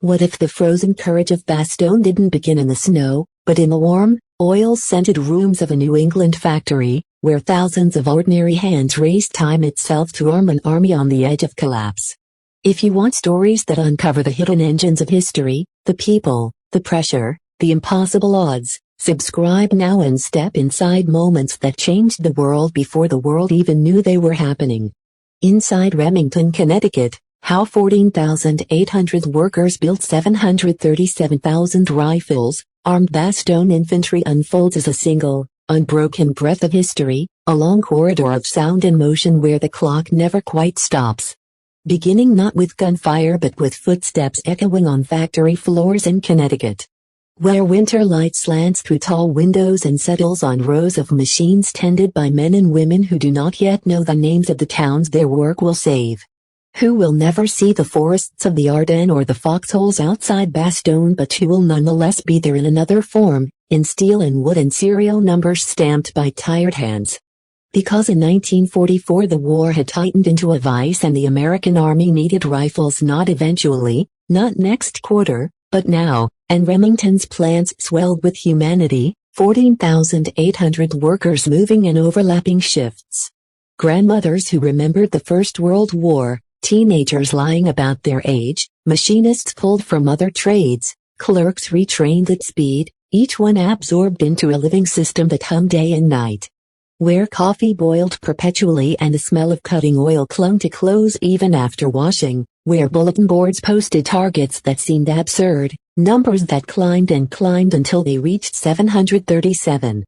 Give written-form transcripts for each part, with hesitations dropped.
What if the frozen courage of Bastogne didn't begin in the snow, but in the warm, oil-scented rooms of a New England factory, where thousands of ordinary hands raced time itself to arm an army on the edge of collapse? If you want stories that uncover the hidden engines of history, the people, the pressure, the impossible odds, subscribe now and step inside moments that changed the world before the world even knew they were happening. Inside Remington, Connecticut, how 14,800 workers built 737,000 rifles, armed Bastogne infantry unfolds as a single, unbroken breath of history, a long corridor of sound and motion where the clock never quite stops. Beginning not with gunfire but with footsteps echoing on factory floors in Connecticut, where winter light slants through tall windows and settles on rows of machines tended by men and women who do not yet know the names of the towns their work will save. Who will never see the forests of the Ardennes or the foxholes outside Bastogne, but who will nonetheless be there in another form, in steel and wood and serial numbers stamped by tired hands. Because in 1944 the war had tightened into a vice and the American Army needed rifles not eventually, not next quarter, but now, and Remington's plants swelled with humanity, 14,800 workers moving in overlapping shifts. Grandmothers who remembered the First World War, teenagers lying about their age, machinists pulled from other trades, clerks retrained at speed, each one absorbed into a living system that hummed day and night. Where coffee boiled perpetually and the smell of cutting oil clung to clothes even after washing, where bulletin boards posted targets that seemed absurd, numbers that climbed and climbed until they reached 737,000,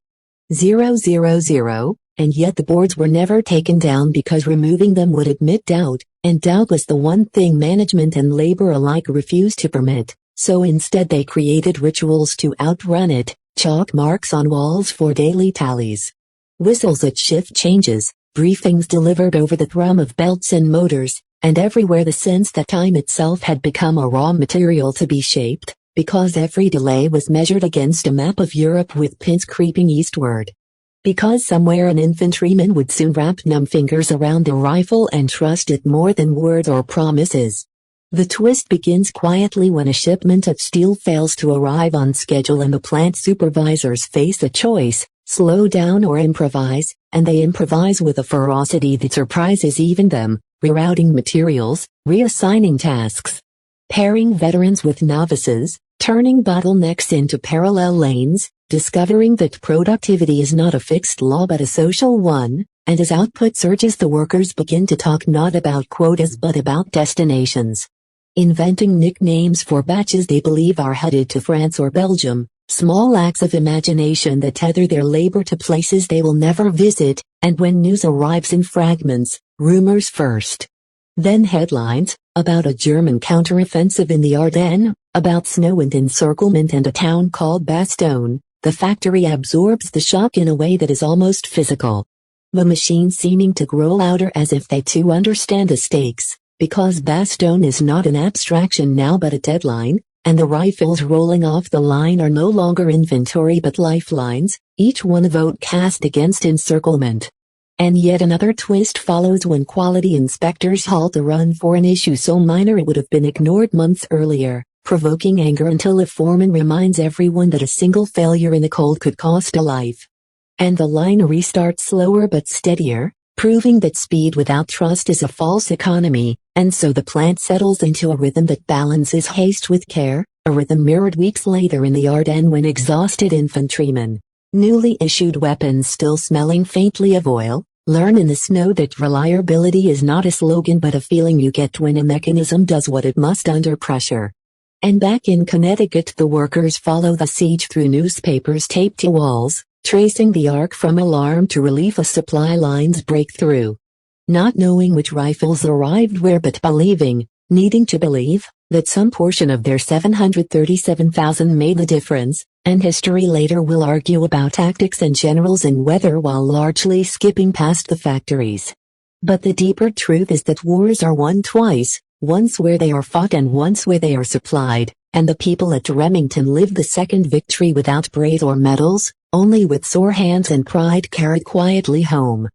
and yet the boards were never taken down because removing them would admit doubt, and doubt was the one thing management and labor alike refused to permit, so instead they created rituals to outrun it, chalk marks on walls for daily tallies, whistles at shift changes, briefings delivered over the thrum of belts and motors, and everywhere the sense that time itself had become a raw material to be shaped, because every delay was measured against a map of Europe with pins creeping eastward. Because somewhere an infantryman would soon wrap numb fingers around the rifle and trust it more than words or promises. The twist begins quietly when a shipment of steel fails to arrive on schedule and the plant supervisors face a choice: slow down or improvise, and they improvise with a ferocity that surprises even them, rerouting materials, reassigning tasks, pairing veterans with novices, turning bottlenecks into parallel lanes, discovering that productivity is not a fixed law but a social one, and as output surges the workers begin to talk not about quotas but about destinations. Inventing nicknames for batches they believe are headed to France or Belgium, small acts of imagination that tether their labor to places they will never visit, and when news arrives in fragments, rumors first. Then headlines, about a German counteroffensive in the Ardennes, about snow and encirclement and a town called Bastogne. The factory absorbs the shock in a way that is almost physical. The machines seeming to grow louder as if they too understand the stakes, because Bastogne is not an abstraction now but a deadline, and the rifles rolling off the line are no longer inventory but lifelines, each one a vote cast against encirclement. And yet another twist follows when quality inspectors halt a run for an issue so minor it would have been ignored months earlier, provoking anger until a foreman reminds everyone that a single failure in the cold could cost a life. And the line restarts slower but steadier, proving that speed without trust is a false economy, and so the plant settles into a rhythm that balances haste with care, a rhythm mirrored weeks later in the Ardennes when exhausted infantrymen, newly issued weapons still smelling faintly of oil, learn in the snow that reliability is not a slogan but a feeling you get when a mechanism does what it must under pressure. And back in Connecticut the workers follow the siege through newspapers taped to walls, tracing the arc from alarm to relief as supply lines break through. Not knowing which rifles arrived where but believing, needing to believe, that some portion of their 737,000 made the difference, and history later will argue about tactics and generals and weather while largely skipping past the factories. But the deeper truth is that wars are won twice, once where they are fought and once where they are supplied, and the people at Remington lived the second victory without braid or medals, only with sore hands and pride carried quietly home.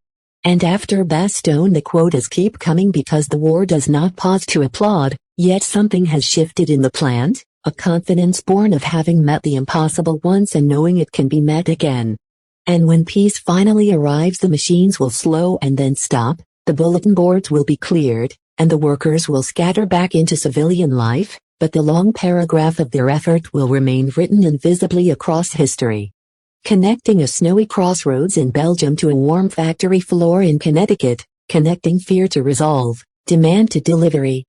And after Bastogne, the quotas keep coming because the war does not pause to applaud, yet something has shifted in the plant, a confidence born of having met the impossible once and knowing it can be met again. And when peace finally arrives, the machines will slow and then stop, the bulletin boards will be cleared, and the workers will scatter back into civilian life, but the long paragraph of their effort will remain written invisibly across history. Connecting a snowy crossroads in Belgium to a warm factory floor in Connecticut, connecting fear to resolve, demand to delivery,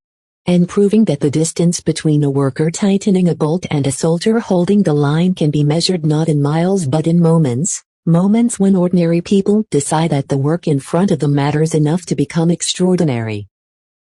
and proving that the distance between a worker tightening a bolt and a soldier holding the line can be measured not in miles but in moments, moments when ordinary people decide that the work in front of them matters enough to become extraordinary.